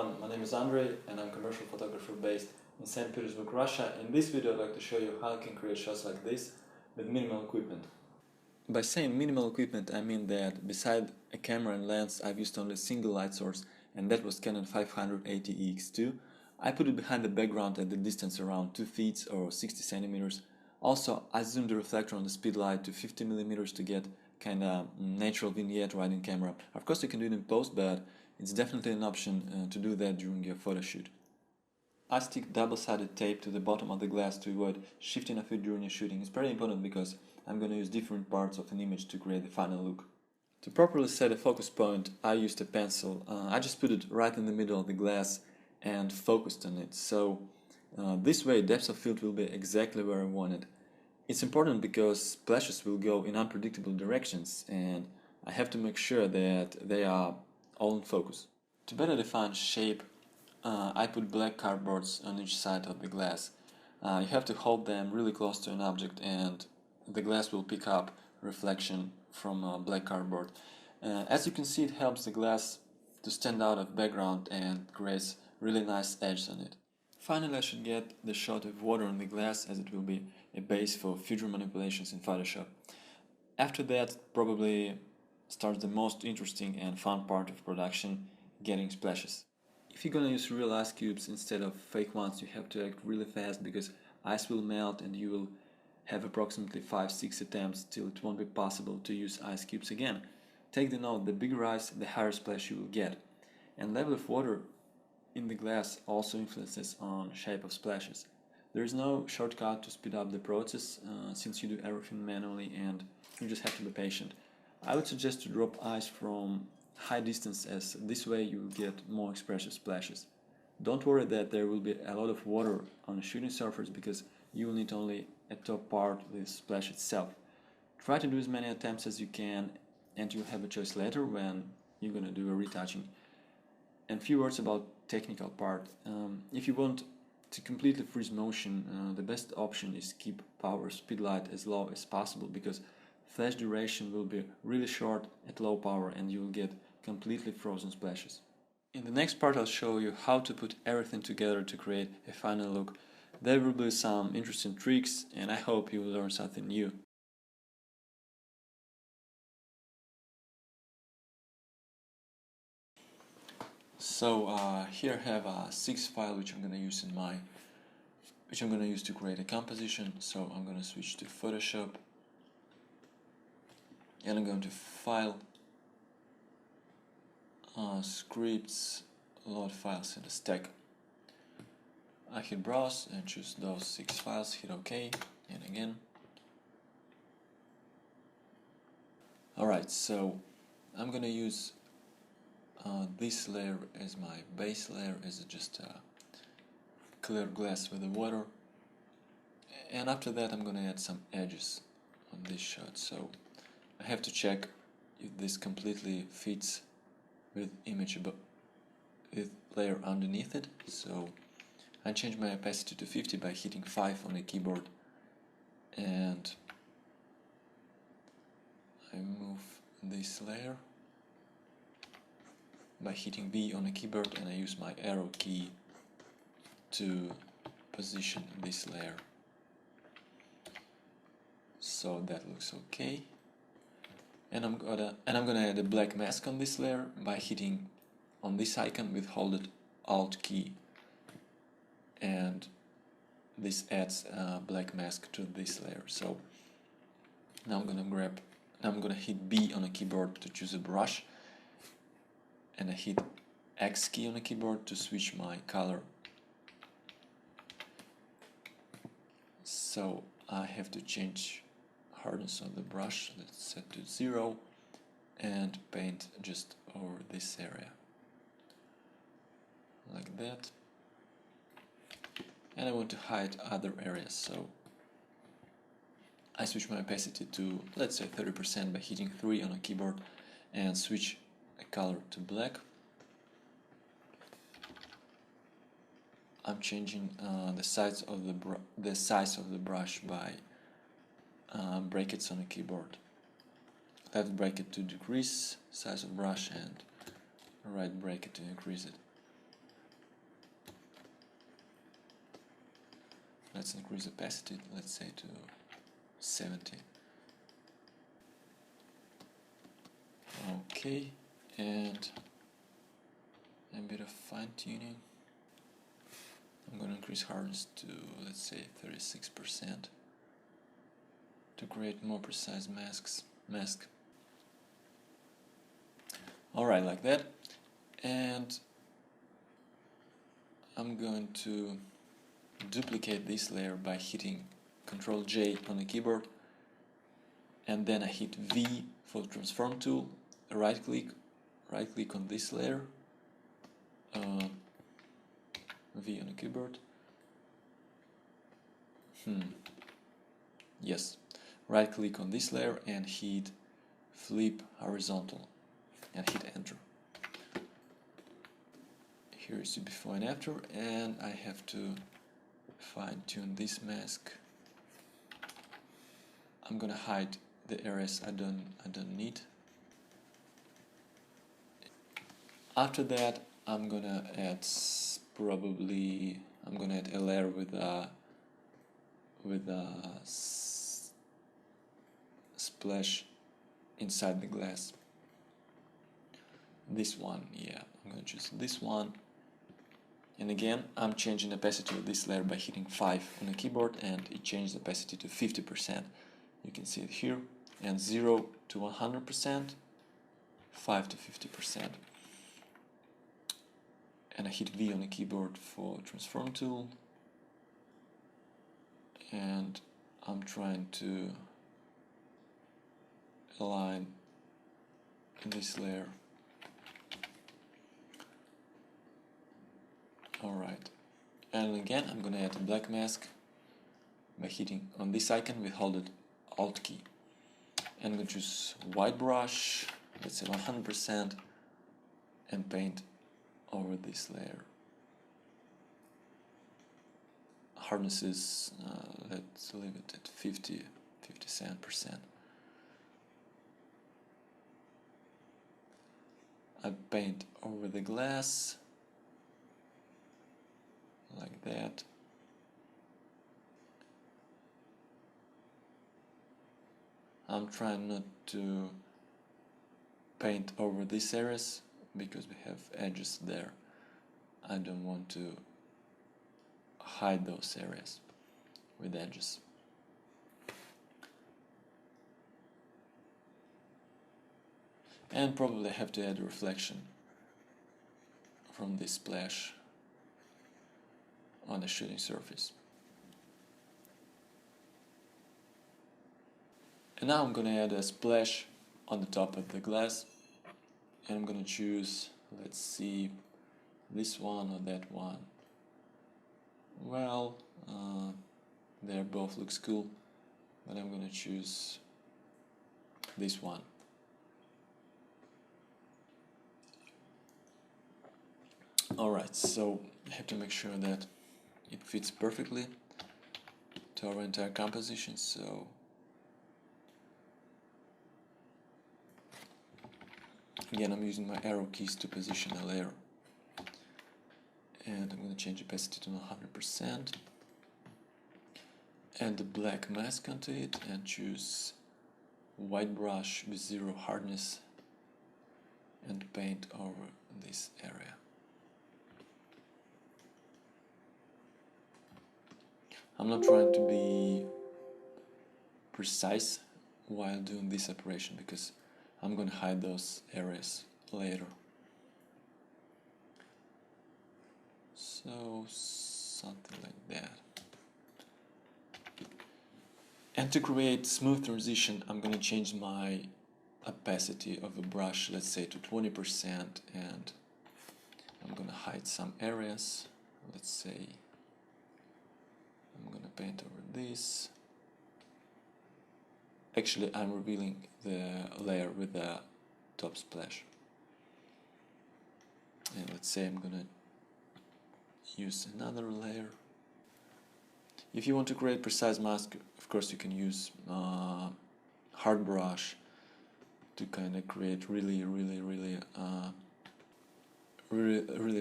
everyone, my name is Andrei and I'm a commercial photographer based in St. Petersburg, Russia. In this video I'd like to show you how you can create shots like this with minimal equipment. By saying minimal equipment I mean that beside a camera and lens I've used only a single light source, and that was Canon 580EX2. I put it behind the background at the distance around 2 feet or 60 centimeters. Also I zoomed the reflector on the speed light to 50 millimeters to get kinda natural vignette right in camera. Of course you can do it in post, but it's definitely an option to do that during your photo shoot. I stick double-sided tape to the bottom of the glass to avoid shifting of it during your shooting. It's very important because I'm going to use different parts of an image to create the final look. To properly set a focus point, I used a pencil. I just put it right in the middle of the glass and focused on it. So this way depth of field will be exactly where I want it. It's important because splashes will go in unpredictable directions and I have to make sure that they are all in focus. To better define shape, I put black cardboards on each side of the glass. You have to hold them really close to an object and the glass will pick up reflection from black cardboard. As you can see, it helps the glass to stand out of background and creates really nice edges on it. Finally, I should get the shot with water on the glass, as it will be a base for future manipulations in Photoshop. After that, probably starts the most interesting and fun part of production, getting splashes. If you're gonna use real ice cubes instead of fake ones, you have to act really fast because ice will melt and you will have approximately 5-6 attempts till it won't be possible to use ice cubes again. Take the note, the bigger ice, the higher splash you will get. And level of water in the glass also influences on shape of splashes. There is no shortcut to speed up the process since you do everything manually and you just have to be patient. I would suggest to drop ice from high distance, as this way you will get more expressive splashes. Don't worry that there will be a lot of water on the shooting surface because you will need only a top part with splash itself. Try to do as many attempts as you can and you'll have a choice later when you're gonna do a retouching. And few words about technical part. If you want to completely freeze motion, the best option is keep power speed light as low as possible because flash duration will be really short at low power and you will get completely frozen splashes. In the next part I'll show you how to put everything together to create a final look. There will be some interesting tricks and I hope you will learn something new. So here I have a 6 file which I'm gonna use to create a composition. So I'm gonna switch to Photoshop and I'm going to File, Scripts, Load Files in a stack. I hit Browse and choose those 6 files, hit OK, and again. Alright, so I'm gonna use this layer as my base layer, as just a clear glass with the water, and after that I'm gonna add some edges on this shot. So I have to check if this completely fits with image with layer underneath it. So I change my opacity to 50 by hitting 5 on the keyboard and I move this layer by hitting B on the keyboard and I use my arrow key to position this layer. So that looks okay. And I'm gonna add a black mask on this layer by hitting on this icon with holding Alt key, and this adds a black mask to this layer. So now I'm gonna hit B on the keyboard to choose a brush, and I hit X key on the keyboard to switch my color. So I have to change hardness of the brush, let's set to 0, and paint just over this area like that. And I want to hide other areas, so I switch my opacity to, let's say, 30% by hitting 3 on a keyboard and switch a color to black. I'm changing the size of the brush by brackets on the keyboard. Left bracket to decrease size of brush and right bracket to increase it. Let's increase opacity, let's say to 70. Okay, and a bit of fine-tuning. I'm going to increase hardness to, let's say, 36% to create more precise mask. Alright, like that. And I'm going to duplicate this layer by hitting ctrl J on the keyboard, and then I hit V for the transform tool, right click on this layer, V on the keyboard. Yes, right click on this layer and hit flip horizontal and hit enter. Here is the before and after, and I have to fine-tune this mask. I'm gonna hide the areas I don't need. After that, I'm gonna add a layer with a splash inside the glass. This one, yeah, I'm gonna choose this one. And again, I'm changing the opacity of this layer by hitting 5 on the keyboard, and it changed the opacity to 50%. You can see it here. And 0 to 100%, 5 to 50%. And I hit V on the keyboard for transform tool. And I'm trying to align this layer. Alright, and again I'm gonna add a black mask by hitting on this icon with holding Alt key. And I'm gonna choose white brush, let's say 100%, and paint over this layer. Hardness is, let's leave it at 57%. I paint over the glass like that. I'm trying not to paint over these areas because we have edges there. I don't want to hide those areas with edges. And probably have to add a reflection from this splash on the shooting surface. And now I'm going to add a splash on the top of the glass, and I'm going to choose, let's see, this one or that one. Well, they both looks cool, but I'm going to choose this one. Alright, so I have to make sure that it fits perfectly to our entire composition, so again I'm using my arrow keys to position a layer, and I'm going to change opacity to 100%, add the black mask onto it and choose white brush with 0 hardness and paint over this area. I'm not trying to be precise while doing this operation because I'm going to hide those areas later. So something like that. And to create smooth transition, I'm going to change my opacity of a brush, let's say to 20%, and I'm going to hide some areas. Let's say I'm going to paint over this. Actually, I'm revealing the layer with the top splash. And let's say I'm going to use another layer. If you want to create precise mask, of course you can use hard brush to kind of create really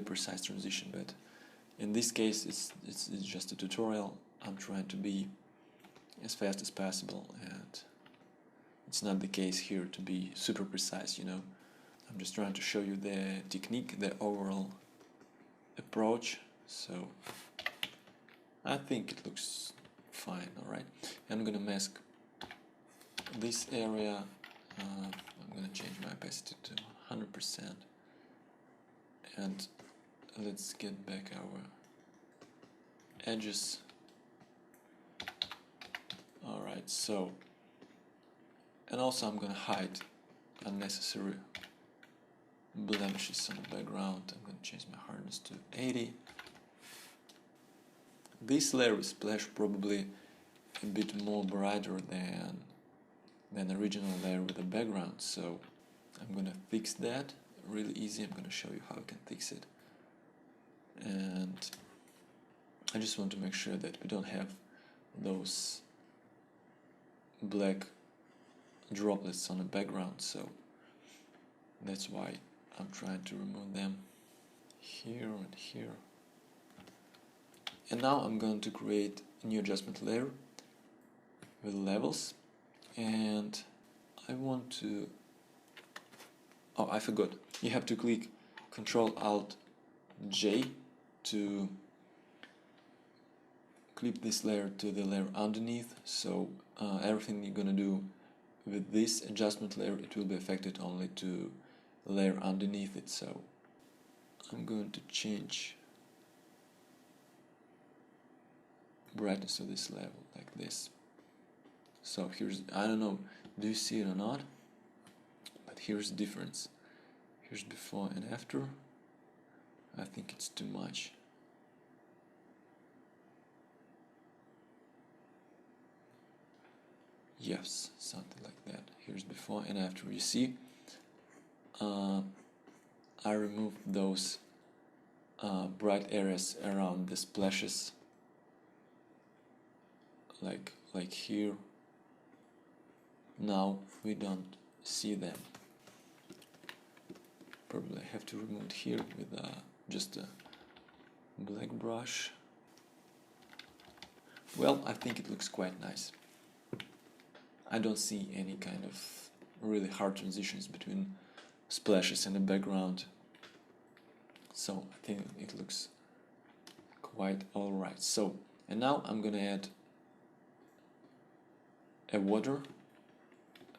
precise transition. But in this case, it's just a tutorial. I'm trying to be as fast as possible, and it's not the case here to be super precise, you know. I'm just trying to show you the technique, the overall approach. So I think it looks fine. Alright, I'm gonna mask this area. I'm gonna change my opacity to 100%, and let's get back our edges. Alright, so, and also I'm gonna hide unnecessary blemishes on the background. I'm gonna change my hardness to 80. This layer with splash probably a bit more brighter than the original layer with the background, so I'm gonna fix that really easy. I'm gonna show you how you can fix it, and I just want to make sure that we don't have those black droplets on the background, so that's why I'm trying to remove them here and here. And now I'm going to create a new adjustment layer with levels, and I want to, oh, I forgot, you have to click Ctrl Alt J to clip this layer to the layer underneath, so everything you're gonna do with this adjustment layer, it will be affected only to the layer underneath it. So I'm going to change brightness of this level like this. So here's, I don't know, do you see it or not, but here's the difference. Here's before and after. I think it's too much. Yes, something like that. Here's before and after. You see, I removed those bright areas around the splashes, like here. Now we don't see them. Probably I have to remove it here with just a black brush. Well, I think it looks quite nice. I don't see any kind of really hard transitions between splashes and the background, so I think it looks quite alright. So, and now I'm gonna add a water.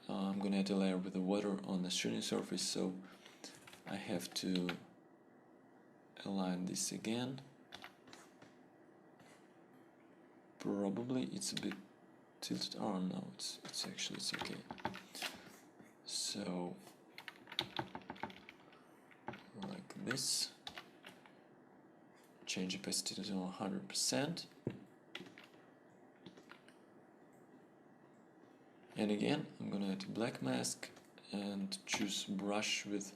I'm gonna add a layer with the water on the shooting surface, so I have to align this again. Probably it's a bit tilted. Oh no, it's actually okay. So like this, change opacity to 100%, and again I'm gonna add a black mask and choose brush with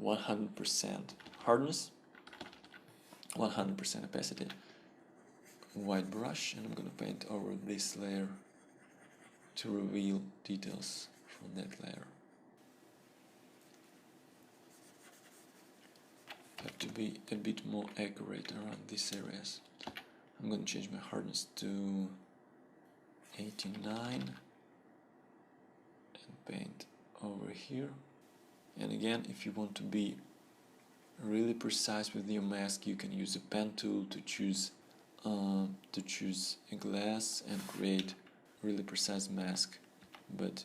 100% hardness, 100% opacity, white brush, and I'm gonna paint over this layer to reveal details from that layer. Have to be a bit more accurate around these areas. I'm gonna change my hardness to 89 and paint over here. And again, if you want to be really precise with your mask, you can use a pen tool to choose a glass and create really precise mask, but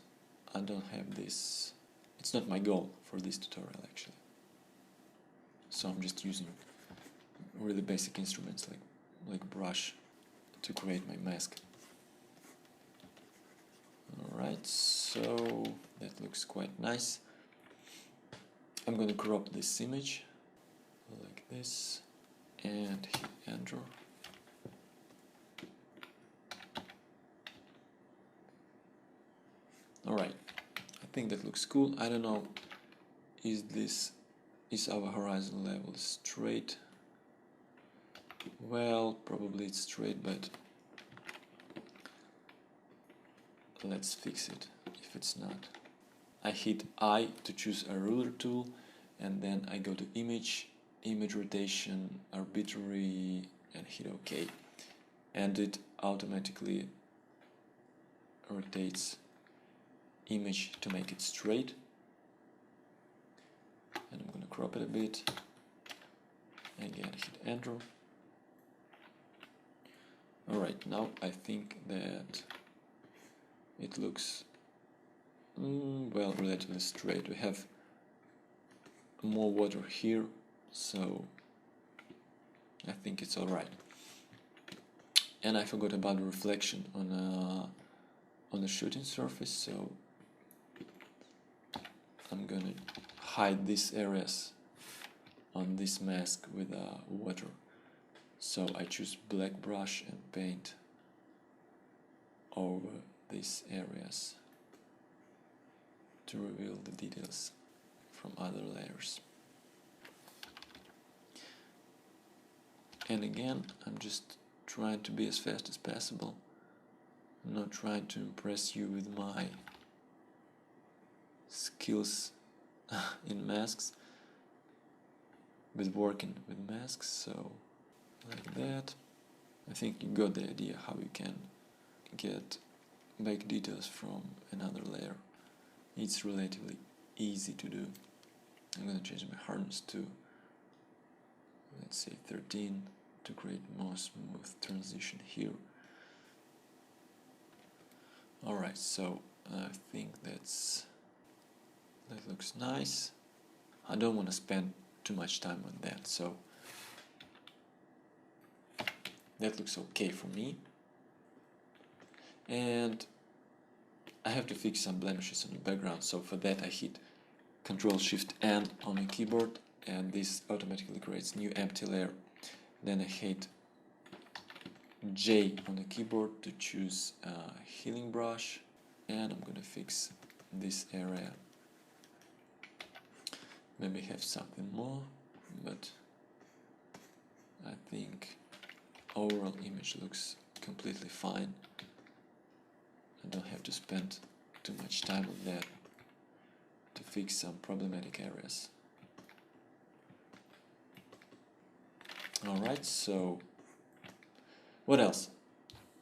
I don't have this. It's not my goal for this tutorial actually. So I'm just using really basic instruments like brush to create my mask. Alright, so that looks quite nice. I'm going to crop this image like this and hit enter. Alright, I think that looks cool. I don't know, is our horizon level straight? Well, probably it's straight, but let's fix it if it's not. I hit I to choose a ruler tool, and then I go to image rotation, arbitrary, and hit OK. and it automatically rotates image to make it straight. And I'm gonna crop it a bit. Again, hit enter. Alright, now I think that it looks well, relatively straight. We have more water here, so I think it's alright. And I forgot about the reflection on the shooting surface, so I'm gonna hide these areas on this mask with water. So I choose black brush and paint over these areas to reveal the details from other layers. And again, I'm just trying to be as fast as possible. I'm not trying to impress you with my skills in masks, with working with masks, so like that. I think you got the idea how you can get back details from another layer. It's relatively easy to do. I'm gonna change my hardness to, let's say, 13 to create more smooth transition here. Alright, so I think that looks nice. I don't want to spend too much time on that, so that looks okay for me. And I have to fix some blemishes on the background, so for that I hit Ctrl Shift N on the keyboard, and this automatically creates new empty layer. Then I hit J on the keyboard to choose a healing brush, and I'm gonna fix this area. Maybe have something more, but I think overall image looks completely fine. I don't have to spend too much time on that to fix some problematic areas. Alright, so what else?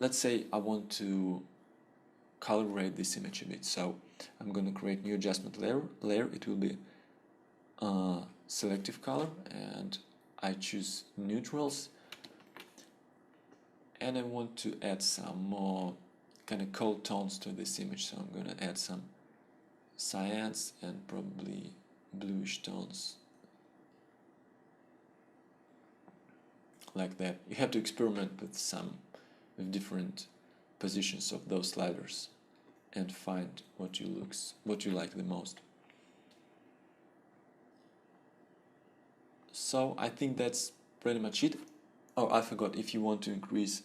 Let's say I want to color grade this image a bit, so I'm going to create new adjustment layer. It will be selective color, and I choose neutrals, and I want to add some more kind of cold tones to this image, so I'm going to add some cyans and probably bluish tones like that. You have to experiment with different positions of those sliders and find what you like the most. So I think that's pretty much it. Oh, I forgot, if you want to increase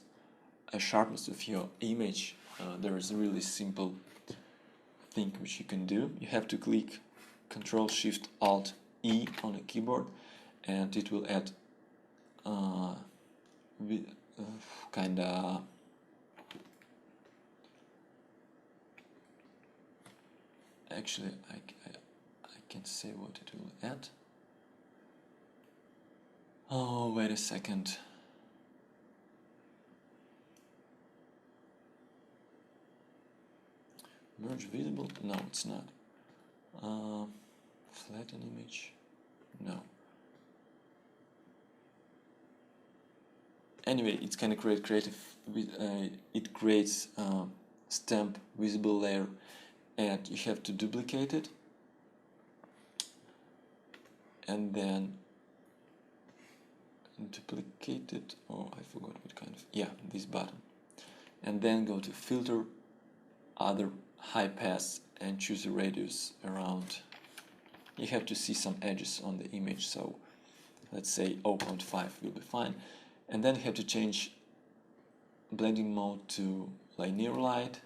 a sharpness of your image, there is a really simple thing which you can do. You have to click Ctrl Shift Alt E on the keyboard, and it will add kinda actually I can say what it will add. Oh, wait a second. Merge visible? No, it's not. Flatten image? No. Anyway, it's kind of creative. It creates stamp visible layer, and you have to duplicate it, and then duplicate it. Oh, I forgot what kind of. Yeah, this button, and then go to Filter, Other, High Pass, and choose a radius around. You have to see some edges on the image, so let's say 0.5 will be fine. And then you have to change blending mode to linear light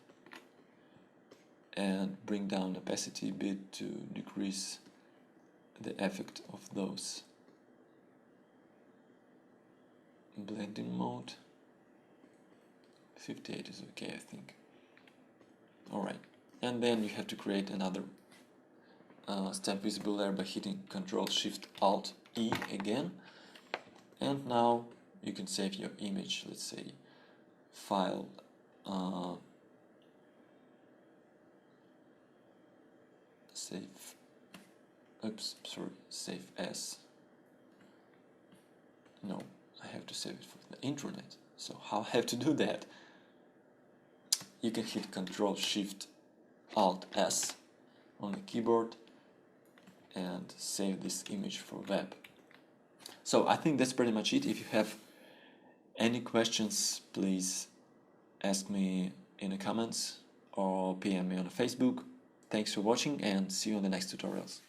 and bring down opacity a bit to decrease the effect of those. Blending mode 58 is okay, I think. Alright, and then you have to create another stamp visible layer by hitting Ctrl Shift Alt E again, and now you can save your image. Let's say file save as. No, I have to save it for the internet. So how I have to do that? You can hit Ctrl Shift Alt S on the keyboard and save this image for web. So I think that's pretty much it. If you have any questions, please ask me in the comments or PM me on Facebook. Thanks for watching and see you on the next tutorials.